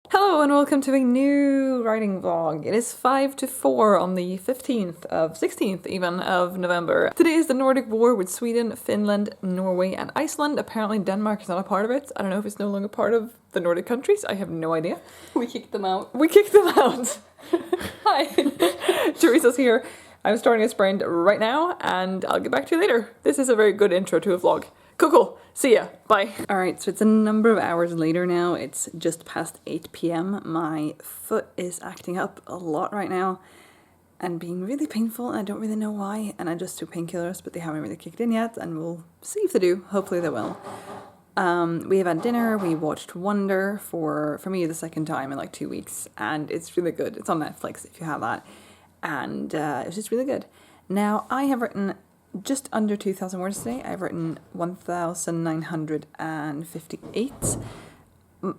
Hello and welcome to a new writing vlog. It is 5 to 4 on the 16th even of November. Today is the Nordic War with Sweden, Finland, Norway and Iceland. Apparently Denmark is not a part of it. I don't know if it's no longer part of the Nordic countries. I have no idea. We kicked them out. We kicked them out. Hi. Teresa's here. I'm starting a sprint right now and I'll get back to you later. This is a very good intro to a vlog. Cool. See ya. Bye. Alright, so it's a number of hours later now. It's just past 8 p.m. My foot is acting up a lot right now and being really painful, and I don't really know why. And I just took painkillers, but they haven't really kicked in yet, and we'll see if they do. Hopefully they will. We have had dinner. We watched Wonder for me the second time in like 2 weeks, and it's really good. It's on Netflix if you have that. And it was just really good. Now, I have written just under 2,000 words today. I've written 1,958.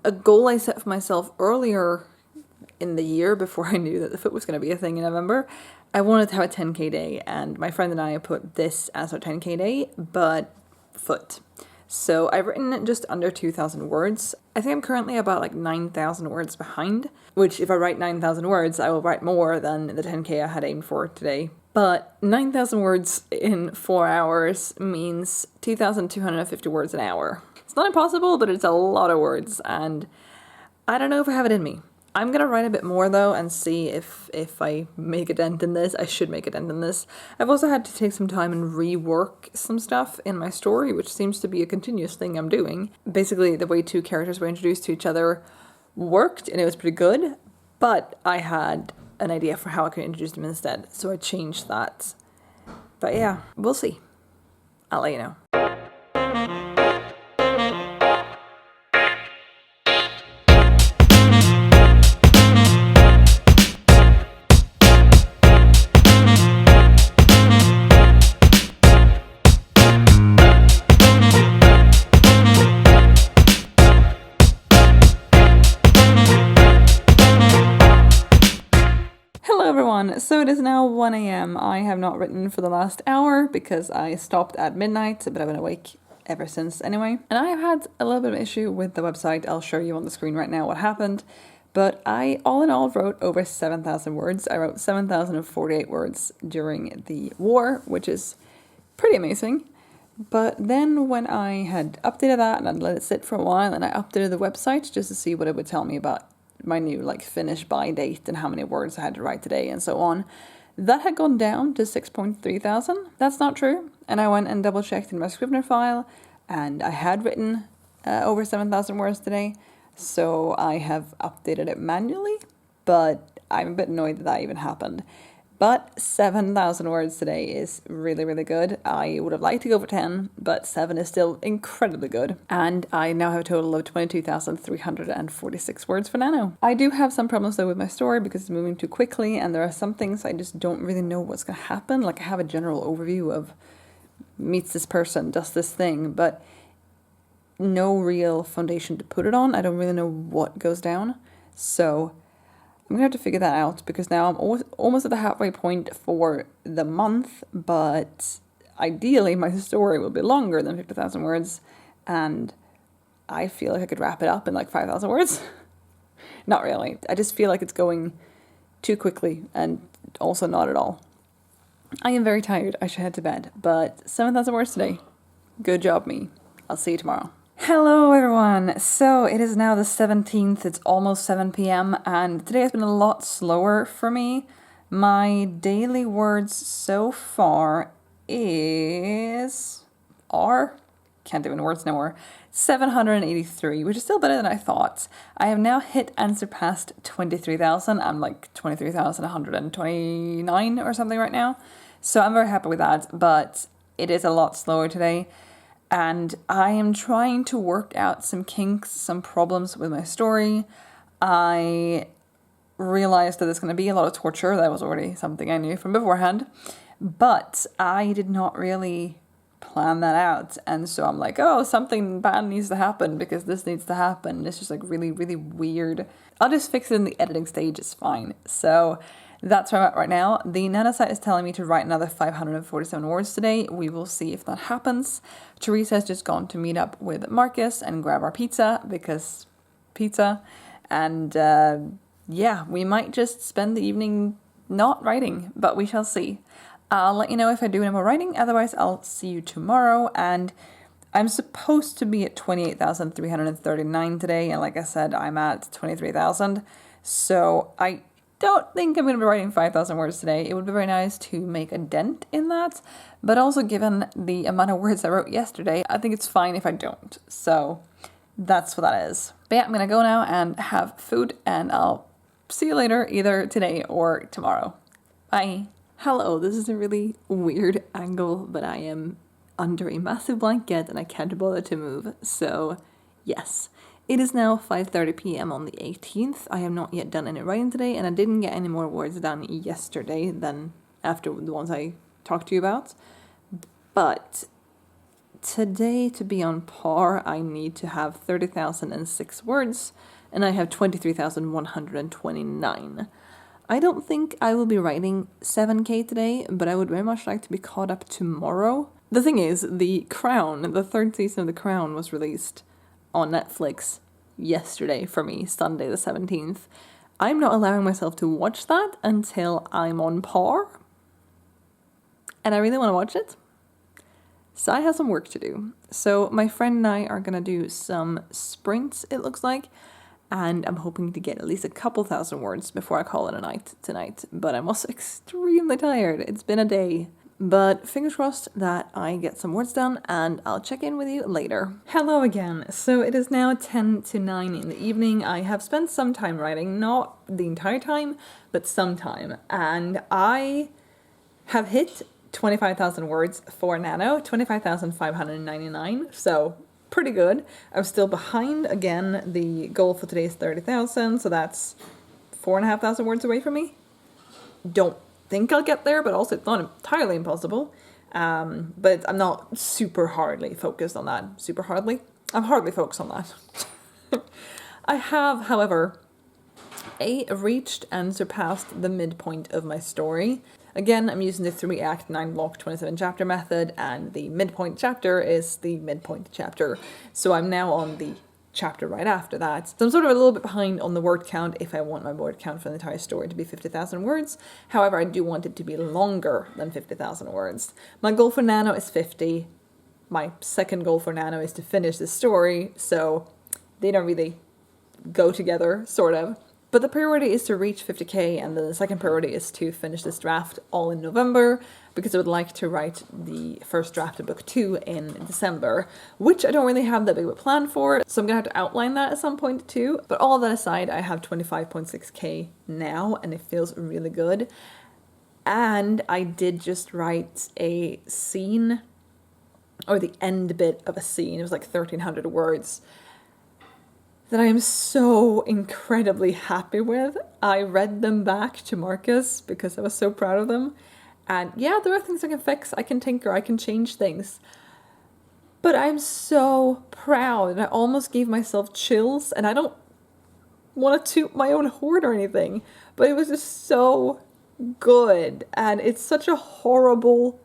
A goal I set for myself earlier in the year, before I knew that the foot was going to be a thing in November. I wanted to have a 10k day, and my friend and I put this as our 10k day, but foot. So I've written just under 2,000 words. I think I'm currently about like 9,000 words behind, which if I write 9,000 words, I will write more than the 10k I had aimed for today. But 9,000 words in 4 hours means 2,250 words an hour. It's not impossible, but it's a lot of words, and I don't know if I have it in me. I'm going to write a bit more though and see if I make a dent in this. I should make a dent in this. I've also had to take some time and rework some stuff in my story, which seems to be a continuous thing I'm doing. Basically, the way two characters were introduced to each other worked, and it was pretty good, but I had an idea for how I could introduce them instead, so I changed that. But yeah, we'll see. I'll let you know. So it is now 1 a.m. I have not written for the last hour because I stopped at midnight, but I've been awake ever since anyway. And I have had a little bit of an issue with the website. I'll show you on the screen right now what happened. But I, all in all, wrote over 7,000 words. I wrote 7,048 words during the war, which is pretty amazing. But then when I had updated that and I'd let it sit for a while, and I updated the website just to see what it would tell me about my new finish by date and how many words I had to write today and so on, that had gone down to 6.3 thousand. That's not true. And I went and double checked in my Scrivener file, and I had written over 7,000 words today, so I have updated it manually, but I'm a bit annoyed that even happened. But 7,000 words today is really, really good. I would have liked to go for 10, but 7 is still incredibly good. And I now have a total of 22,346 words for Nano. I do have some problems though with my story because it's moving too quickly, and there are some things I just don't really know what's going to happen. Like, I have a general overview of meets this person, does this thing, but no real foundation to put it on. I don't really know what goes down. So I'm going to have to figure that out, because now I'm almost at the halfway point for the month, but ideally my story will be longer than 50,000 words, and I feel like I could wrap it up in like 5,000 words. Not really. I just feel like it's going too quickly, and also not at all. I am very tired. I should head to bed, but 7,000 words today. Good job, me. I'll see you tomorrow. Hello everyone! So it is now the 17th, it's almost 7 p.m. and today has been a lot slower for me. My daily words so far can't even words no more, 783, which is still better than I thought. I have now hit and surpassed 23,000. I'm like 23,129 or something right now. So I'm very happy with that, but it is a lot slower today. And I am trying to work out some kinks, some problems with my story. I realized that there's going to be a lot of torture. That was already something I knew from beforehand. But I did not really plan that out. And so I'm like, oh, something bad needs to happen because this needs to happen. It's just like really, really weird. I'll just fix it in the editing stage. It's fine. So that's where I'm at right now. The Nana site is telling me to write another 547 words today. We will see if that happens. Teresa has just gone to meet up with Marcus and grab our pizza because pizza. And yeah, we might just spend the evening not writing, but we shall see. I'll let you know if I do any more writing. Otherwise, I'll see you tomorrow. And I'm supposed to be at 28,339 today. And like I said, I'm at 23,000. So I don't think I'm going to be writing 5,000 words today. It would be very nice to make a dent in that. But also, given the amount of words I wrote yesterday, I think it's fine if I don't. So that's what that is. But yeah, I'm going to go now and have food. And I'll see you later, either today or tomorrow. Bye. Hello, this is a really weird angle, but I am under a massive blanket and I can't bother to move. So yes, it is now 5:30 p.m. on the 18th. I have not yet done any writing today, and I didn't get any more words done yesterday than after the ones I talked to you about. But today, to be on par, I need to have 30,006 words, and I have 23,129. I don't think I will be writing 7k today, but I would very much like to be caught up tomorrow. The thing is, The Crown, the third season of The Crown was released on Netflix yesterday for me, Sunday the 17th. I'm not allowing myself to watch that until I'm on par. And I really want to watch it. So I have some work to do. So my friend and I are going to do some sprints, it looks like. And I'm hoping to get at least a couple thousand words before I call it a night tonight. But I'm also extremely tired. It's been a day. But fingers crossed that I get some words done, and I'll check in with you later. Hello again. So it is now 10 to 9 in the evening. I have spent some time writing, not the entire time, but some time. And I have hit 25,000 words for Nano, 25,599. So pretty good. I'm still behind. Again, the goal for today is 30,000, so that's 4,500 words away from me. Don't think I'll get there, but also it's not entirely impossible. But I'm not super hardly focused on that. I'm hardly focused on that. I have, however, reached and surpassed the midpoint of my story. Again, I'm using the 3 act, 9 block, 27 chapter method, and the midpoint chapter is the midpoint chapter. So I'm now on the chapter right after that. So I'm sort of a little bit behind on the word count if I want my word count for the entire story to be 50,000 words. However, I do want it to be longer than 50,000 words. My goal for Nano is 50. My second goal for Nano is to finish the story, so they don't really go together, sort of. But the priority is to reach 50k, and the second priority is to finish this draft all in November, because I would like to write the first draft of book 2 in December, which I don't really have that big of a plan for, so I'm going to have to outline that at some point too. But all that aside, I have 25.6k now, and it feels really good. And I did just write a scene, or the end bit of a scene, it was like 1,300 words, that I am so incredibly happy with. I read them back to Marcus because I was so proud of them. And yeah, there are things I can fix, I can tinker, I can change things. But I'm so proud, and I almost gave myself chills, and I don't want to toot my own horn or anything, but it was just so good. And it's such a horrible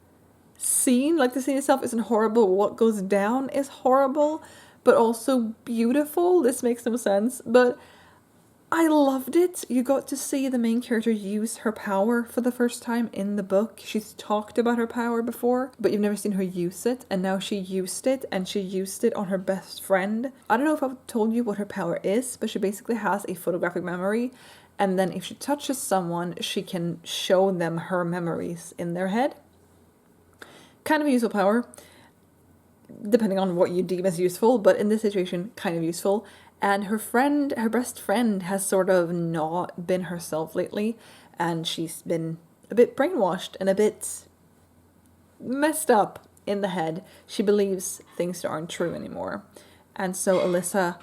scene. Like, the scene itself isn't horrible, what goes down is horrible, but also beautiful. This makes no sense, but I loved it. You got to see the main character use her power for the first time in the book. She's talked about her power before, but you've never seen her use it, and now she used it, and she used it on her best friend. I don't know if I've told you what her power is, but she basically has a photographic memory, and then if she touches someone, she can show them her memories in their head. Kind of a useful power, depending on what you deem as useful, but in this situation, kind of useful. And her friend, her best friend, has sort of not been herself lately, and she's been a bit brainwashed and a bit messed up in the head. She believes things that aren't true anymore. And so Alyssa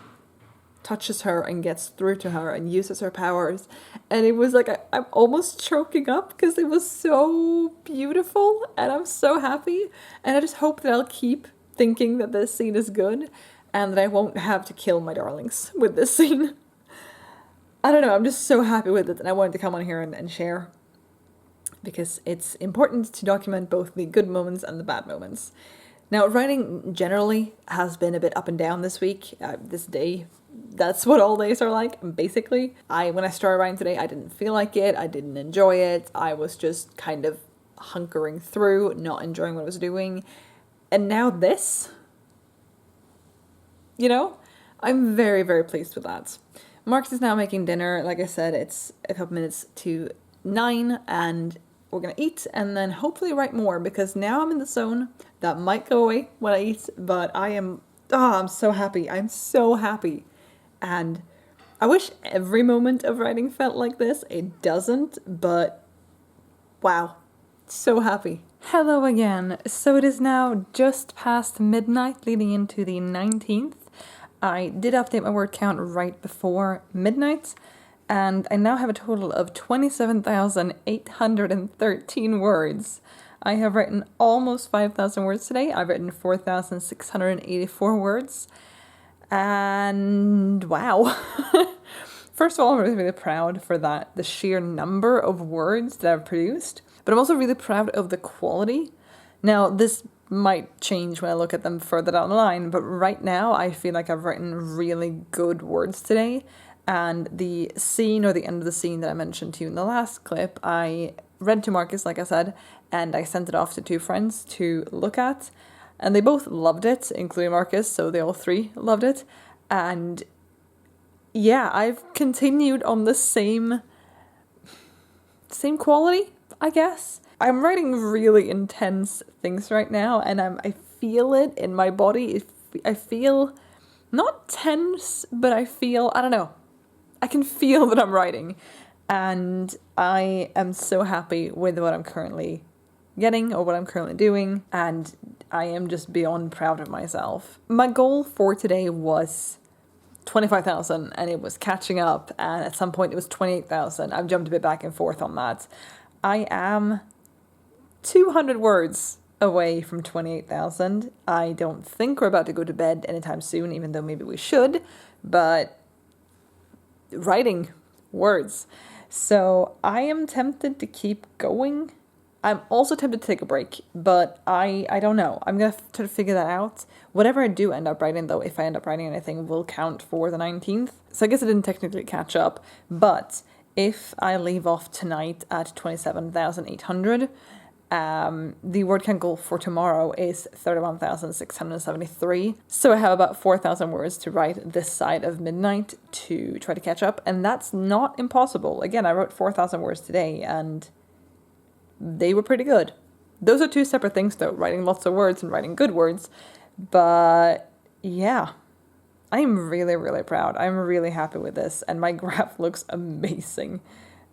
touches her and gets through to her and uses her powers. And it was like, I'm almost choking up because it was so beautiful, and I'm so happy. And I just hope that I'll keep thinking that this scene is good, and that I won't have to kill my darlings with this scene. I don't know, I'm just so happy with it, and I wanted to come on here and share, because it's important to document both the good moments and the bad moments. Now, writing generally has been a bit up and down this week, this day that's what all days are like, basically. When I started writing today, I didn't feel like it. I didn't enjoy it. I was just kind of hunkering through, not enjoying what I was doing. And now this, you know, I'm very, very pleased with that. Marcus is now making dinner. Like I said, it's a couple minutes to 9 and we're going to eat and then hopefully write more because now I'm in the zone. That might go away when I eat, but I'm so happy. I'm so happy. And I wish every moment of writing felt like this. It doesn't, but wow, so happy. Hello again. So it is now just past midnight leading into the 19th. I did update my word count right before midnight, and I now have a total of 27,813 words. I have written almost 5,000 words today. I've written 4,684 words, and wow. First of all, I'm really, really proud for that, the sheer number of words that I've produced, but I'm also really proud of the quality. Now, this might change when I look at them further down the line, but right now I feel like I've written really good words today. And the scene, or the end of the scene that I mentioned to you in the last clip, I read to Marcus, like I said, and I sent it off to 2 friends to look at, and they both loved it, including Marcus, so they all 3 loved it. And yeah, I've continued on the same quality, I guess. I'm writing really intense things right now, and I feel it in my body. I feel not tense, but I don't know. I can feel that I'm writing, and I am so happy with what I'm currently getting or what I'm currently doing, and I am just beyond proud of myself. My goal for today was 25,000, and it was catching up, and at some point it was 28,000. I've jumped a bit back and forth on that. I am 200 words away from 28,000. I don't think we're about to go to bed anytime soon, even though maybe we should, but writing words. So I am tempted to keep going. I'm also tempted to take a break, but I don't know. I'm going to try to figure that out. Whatever I do end up writing, though, if I end up writing anything, will count for the 19th. So I guess I didn't technically catch up, but if I leave off tonight at 27,800, the word count goal for tomorrow is 31,673. So I have about 4,000 words to write this side of midnight to try to catch up, and that's not impossible. Again, I wrote 4,000 words today, and they were pretty good. Those are 2 separate things, though, writing lots of words and writing good words. But yeah, I'm really, really proud. I'm really happy with this, and my graph looks amazing.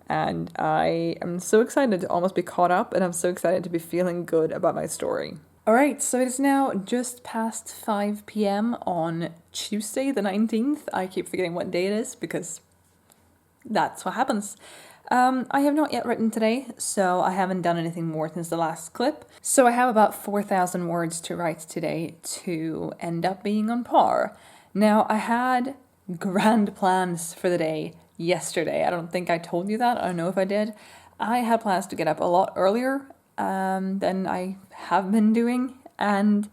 And I am so excited to almost be caught up, and I'm so excited to be feeling good about my story. Alright, so it is now just past 5 p.m. on Tuesday the 19th. I keep forgetting what day it is because that's what happens. I have not yet written today, so I haven't done anything more since the last clip. So I have about 4,000 words to write today to end up being on par. Now, I had grand plans for the day yesterday. I don't think I told you that. I don't know if I did. I had plans to get up a lot earlier than I have been doing and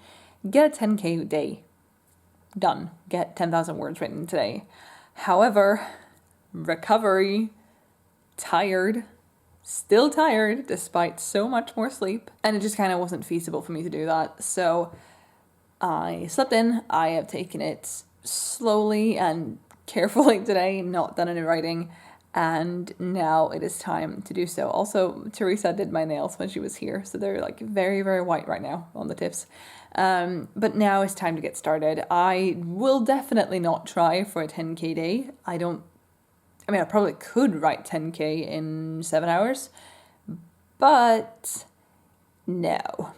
get a 10k day done. Get 10,000 words written today. However, recovery, still tired despite so much more sleep, and it just kind of wasn't feasible for me to do that. So I slept in. I have taken it slowly and carefully today, not done any writing, and now it is time to do so. Also, Teresa did my nails when she was here, so they're like very, very white right now on the tips. But now it's time to get started. I will definitely not try for a 10k day. I probably could write 10k in 7 hours, but no.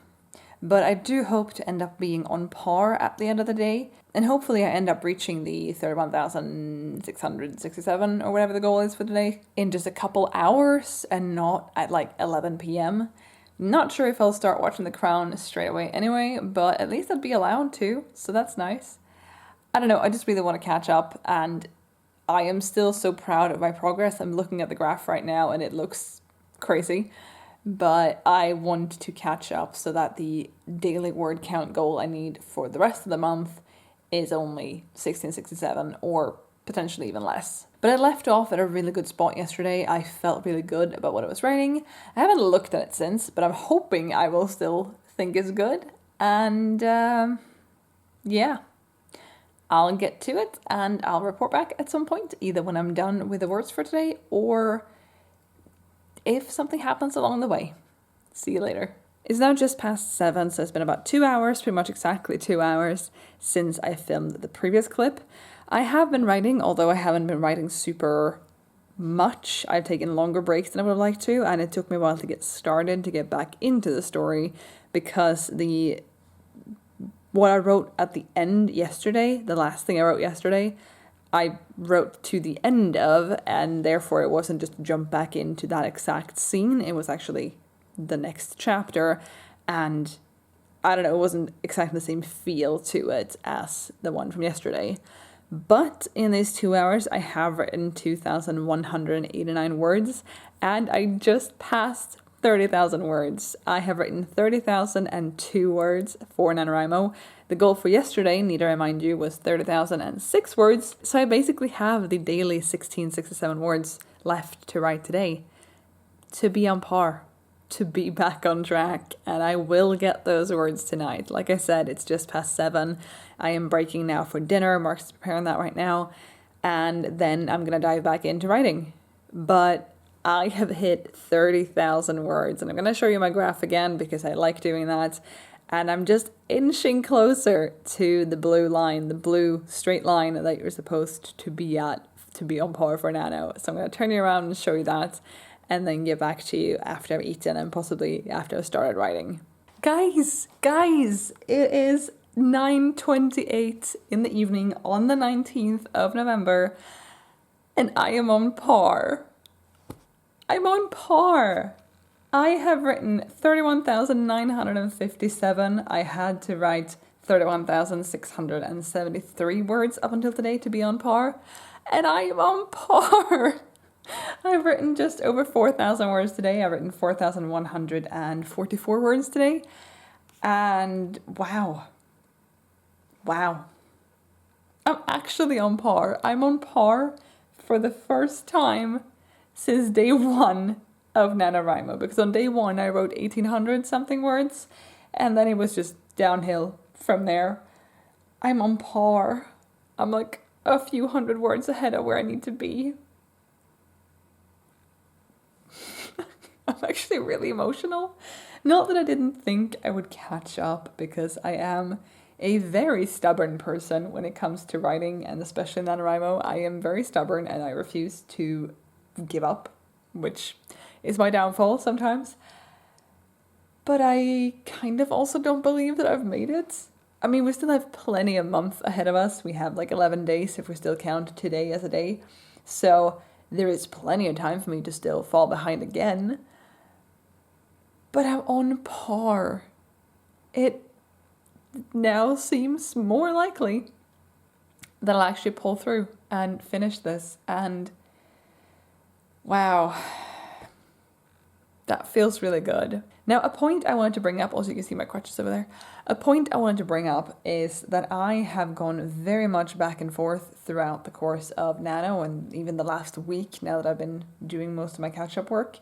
But I do hope to end up being on par at the end of the day, and hopefully I end up reaching the 31,667 or whatever the goal is for today in just a couple hours and not at like 11 p.m. Not sure if I'll start watching The Crown straight away anyway, but at least I'd be allowed to, so that's nice. I don't know, I just really want to catch up, and I am still so proud of my progress. I'm looking at the graph right now and it looks crazy, but I want to catch up so that the daily word count goal I need for the rest of the month is only 1667 or potentially even less. But I left off at a really good spot yesterday. I felt really good about what I was writing. I haven't looked at it since, but I'm hoping I will still think it's good. And yeah, I'll get to it and I'll report back at some point, either when I'm done with the words for today or if something happens along the way. See you later. It's now just past 7, so it's been about 2 hours, pretty much exactly 2 hours since I filmed the previous clip. I have been writing, although I haven't been writing super much. I've taken longer breaks than I would have liked to, and it took me a while to get started, to get back into the story, because what I wrote at the end yesterday, the last thing I wrote yesterday, I wrote to the end of, and therefore it wasn't just to jump back into that exact scene, it was actually the next chapter, and I don't know, it wasn't exactly the same feel to it as the one from yesterday. But in these 2 hours, I have written 2,189 words, and I just passed 30,000 words. I have written 30,002 words for NaNoWriMo. The goal for yesterday, need to remind you, was 30,006 words. So I basically have the daily 1667 words left to write today to be on par, to be back on track, and I will get those words tonight. Like I said, it's just past 7. I am breaking now for dinner. Mark's preparing that right now, and then I'm gonna dive back into writing. But I have hit 30,000 words, and I'm gonna show you my graph again because I like doing that, and I'm just inching closer to the blue line, the blue straight line that you're supposed to be at to be on par for Nano. So I'm gonna turn you around and show you that, and then get back to you after I've eaten and possibly after I've started writing. Guys, it is 9:28 in the evening on the 19th of November, and I am on par. I'm on par. I have written 31,957. I had to write 31,673 words up until today to be on par, and I am on par. I've written just over 4,000 words today. I've written 4,144 words today. And wow. I'm actually on par. I'm on par for the first time since day 1 of NaNoWriMo. Because on day 1 I wrote 1,800 something words. And then it was just downhill from there. I'm on par. I'm like a few hundred words ahead of where I need to be. I'm actually really emotional. Not that I didn't think I would catch up, because I am a very stubborn person when it comes to writing, and especially NaNoWriMo. I am very stubborn and I refuse to give up, which is my downfall sometimes. But I kind of also don't believe that I've made it. I mean, we still have plenty of months ahead of us. We have like 11 days if we still count today as a day. So there is plenty of time for me to still fall behind again. But I'm on par. It now seems more likely that I'll actually pull through and finish this. And wow, that feels really good. Now, a point I wanted to bring up, also you can see my crutches over there. A point I wanted to bring up is that I have gone very much back and forth throughout the course of Nano, and even the last week now that I've been doing most of my catch-up work,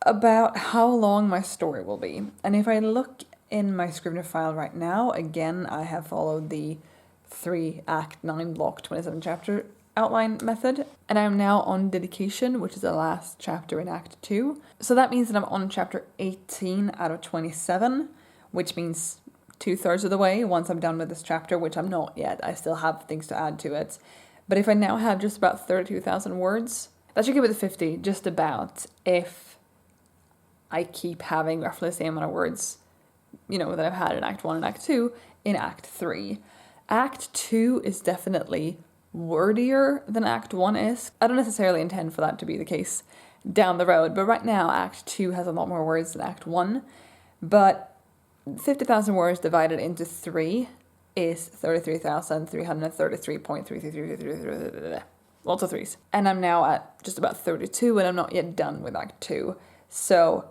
about how long my story will be. And if I look in my Scrivener file right now, again, I have followed the 3 Act 9 Block 27 chapter outline method, and I'm now on Dedication, which is the last chapter in Act 2. So that means that I'm on chapter 18 out of 27, which means 2/3 of the way once I'm done with this chapter, which I'm not yet. I still have things to add to it. But if I now have just about 32,000 words, that should give it to 50, just about, if I keep having roughly the same amount of words, that I've had in Act 1 and Act 2 in Act 3. Act 2 is definitely wordier than Act 1 is. I don't necessarily intend for that to be the case down the road, but right now Act 2 has a lot more words than Act 1. But 50,000 words divided into 3 is 33,333.333, lots of 3s. And I'm now at just about 32, and I'm not yet done with Act 2. So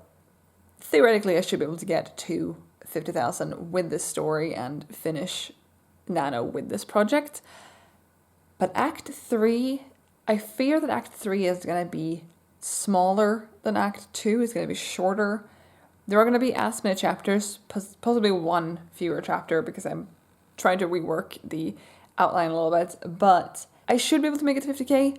theoretically I should be able to get to 50,000 with this story and finish nano with this project. But Act 3, I fear that Act 3 is going to be smaller than Act 2. It's going to be shorter. There are going to be as many chapters, possibly one fewer chapter, because I'm trying to rework the outline a little bit. But I should be able to make it to 50k.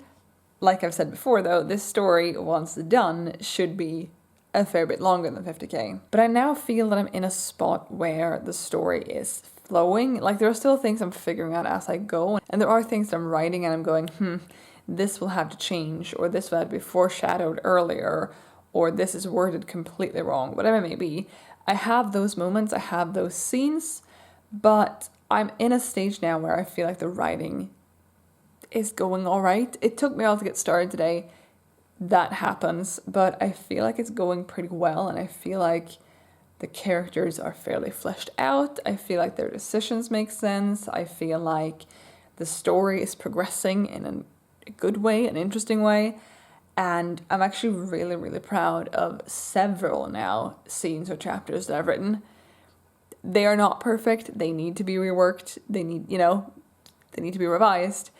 Like I've said before, though, this story, once done, should be a fair bit longer than 50k. But I now feel that I'm in a spot where the story is flowing. Like, there are still things I'm figuring out as I go, and there are things that I'm writing and I'm going, this will have to change, or this will have to be foreshadowed earlier, or this is worded completely wrong, whatever it may be. I have those moments, I have those scenes, but I'm in a stage now where I feel like the writing is going all right. It took me a while to get started today. That happens, but I feel like it's going pretty well, and I feel like the characters are fairly fleshed out. I feel like their decisions make sense. I feel like the story is progressing in a good way, an interesting way, and I'm actually really, really proud of several now scenes or chapters that I've written. They are not perfect. They need to be reworked. They need to be revised.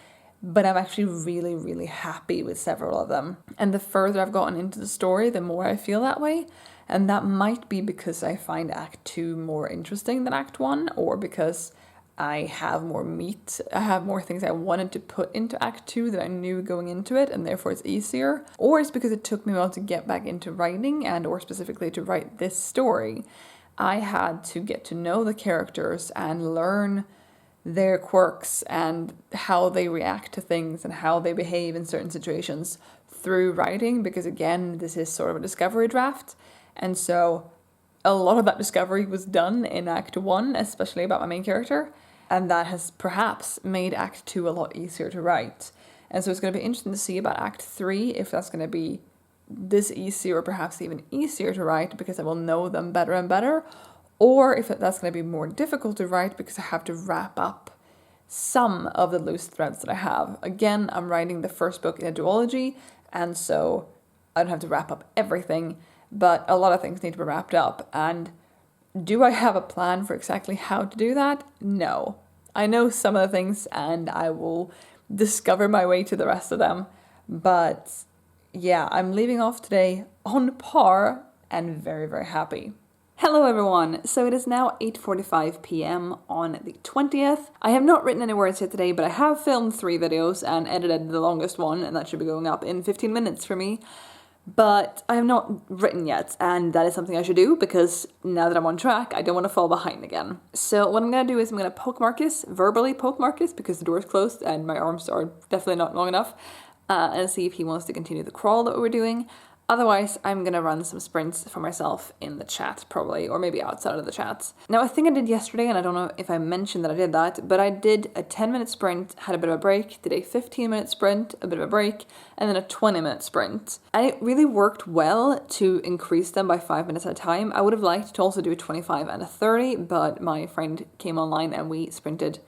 But I'm actually really, really happy with several of them. And the further I've gotten into the story, the more I feel that way. And that might be because I find Act 2 more interesting than Act 1, or because I have more meat. I have more things I wanted to put into Act 2 that I knew going into it, and therefore it's easier. Or it's because it took me a while to get back into writing, and or specifically to write this story. I had to get to know the characters and learn their quirks and how they react to things and how they behave in certain situations through writing, because again, this is sort of a discovery draft, and so a lot of that discovery was done in Act 1, especially about my main character, and that has perhaps made Act 2 a lot easier to write. And so it's going to be interesting to see about Act 3, if that's going to be this easy or perhaps even easier to write because I will know them better and better, or if that's going to be more difficult to write because I have to wrap up some of the loose threads that I have. Again, I'm writing the first book in a duology, and so I don't have to wrap up everything, but a lot of things need to be wrapped up. And do I have a plan for exactly how to do that? No. I know some of the things, and I will discover my way to the rest of them. But yeah, I'm leaving off today on par and very, very happy. Hello everyone, so it is now 8:45 p.m. on the 20th. I have not written any words yet today, but I have filmed 3 videos and edited the longest one, and that should be going up in 15 minutes for me. But I have not written yet, and that is something I should do, because now that I'm on track, I don't want to fall behind again. So what I'm going to do is I'm going to poke Marcus, verbally poke Marcus, because the door is closed and my arms are definitely not long enough, and see if he wants to continue the crawl that we're doing. Otherwise, I'm going to run some sprints for myself in the chat, probably, or maybe outside of the chats. Now, I think I did yesterday, and I don't know if I mentioned that I did that, but I did a 10-minute sprint, had a bit of a break, did a 15-minute sprint, a bit of a break, and then a 20-minute sprint. And it really worked well to increase them by 5 minutes at a time. I would have liked to also do a 25 and a 30, but my friend came online and we sprinted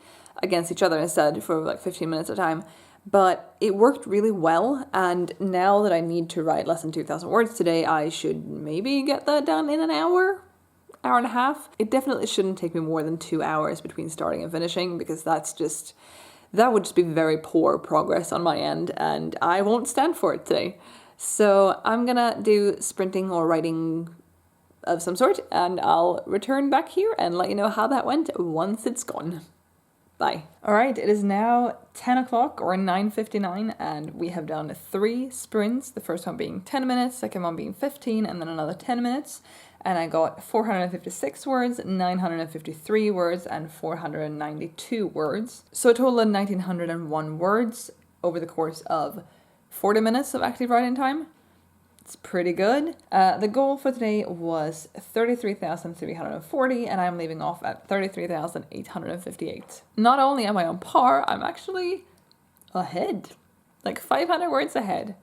against each other instead for like 15 minutes at a time. But it worked really well, and now that I need to write less than 2,000 words today, I should maybe get that done in an hour and a half. It definitely shouldn't take me more than 2 hours between starting and finishing, because that would just be very poor progress on my end, and I won't stand for it today. So I'm gonna do sprinting or writing of some sort, and I'll return back here and let you know how that went once it's gone. Bye. Alright, it is now 10 o'clock or 9:59, and we have done 3 sprints. The first one being 10 minutes, second one being 15, and then another 10 minutes. And I got 456 words, 953 words, and 492 words. So a total of 1,901 words over the course of 40 minutes of active writing time. It's pretty good. The goal for today was 33,340, and I'm leaving off at 33,858. Not only am I on par, I'm actually ahead. Like 500 words ahead.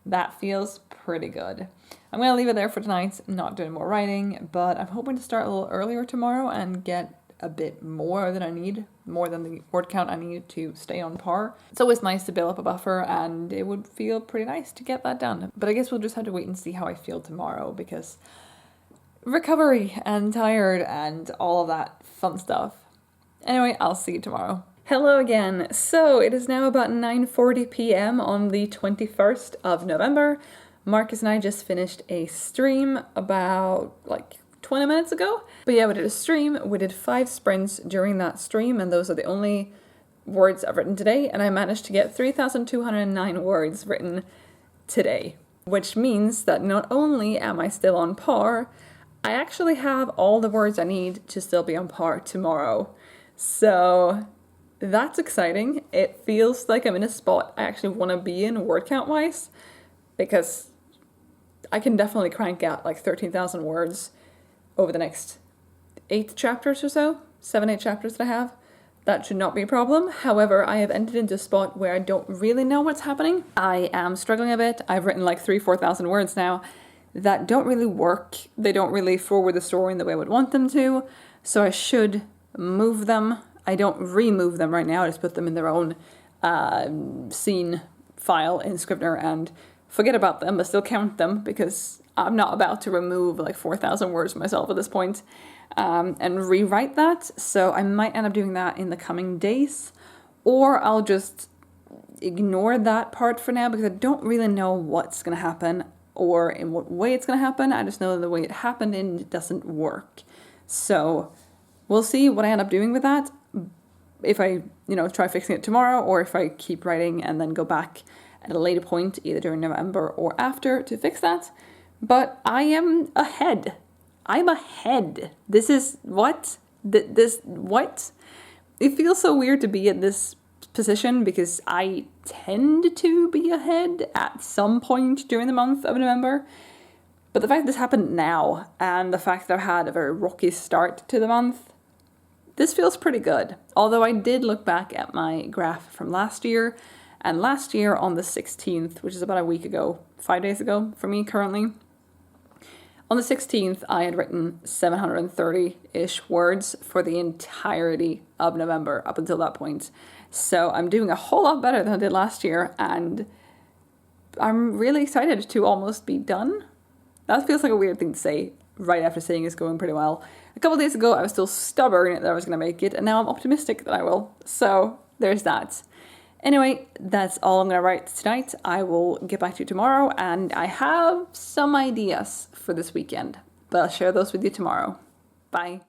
That feels pretty good. I'm going to leave it there for tonight, not doing more writing, but I'm hoping to start a little earlier tomorrow and get a bit more than I need, more than the word count I need to stay on par. It's always nice to build up a buffer, and it would feel pretty nice to get that done. But I guess we'll just have to wait and see how I feel tomorrow, because recovery and tired and all of that fun stuff. Anyway, I'll see you tomorrow. Hello again. So it is now about 9:40 p.m. on the 21st of November. Marcus and I just finished a stream about like 20 minutes ago. But yeah, we did a stream. We did 5 sprints during that stream, and those are the only words I've written today. And I managed to get 3,209 words written today, which means that not only am I still on par, I actually have all the words I need to still be on par tomorrow. So that's exciting. It feels like I'm in a spot I actually want to be in word count wise, because I can definitely crank out like 13,000 words over the next 8 chapters or so, 7-8 chapters that I have. That should not be a problem. However, I have entered into a spot where I don't really know what's happening. I am struggling a bit. I've written like 3,000-4,000 words now that don't really work. They don't really forward the story in the way I would want them to. So I should move them. I don't remove them right now. I just put them in their own scene file in Scrivener and forget about them, but still count them, because I'm not about to remove like 4,000 words myself at this point and rewrite that. So I might end up doing that in the coming days, or I'll just ignore that part for now, because I don't really know what's going to happen or in what way it's going to happen. I just know that the way it happened and it doesn't work. So we'll see what I end up doing with that. If I, try fixing it tomorrow, or if I keep writing and then go back at a later point, either during November or after, to fix that. But I am ahead. I'm ahead. This is what? What? It feels so weird to be in this position, because I tend to be ahead at some point during the month of November. But the fact that this happened now, and the fact that I've had a very rocky start to the month, this feels pretty good. Although I did look back at my graph from last year, and last year on the 16th, which is about a week ago, 5 days ago for me currently, on the 16th, I had written 730-ish words for the entirety of November up until that point. So I'm doing a whole lot better than I did last year, and I'm really excited to almost be done. That feels like a weird thing to say right after saying it's going pretty well. A couple of days ago, I was still stubborn that I was going to make it, and now I'm optimistic that I will. So there's that. Anyway, that's all I'm going to write tonight. I will get back to you tomorrow, and I have some ideas for this weekend, but I'll share those with you tomorrow. Bye.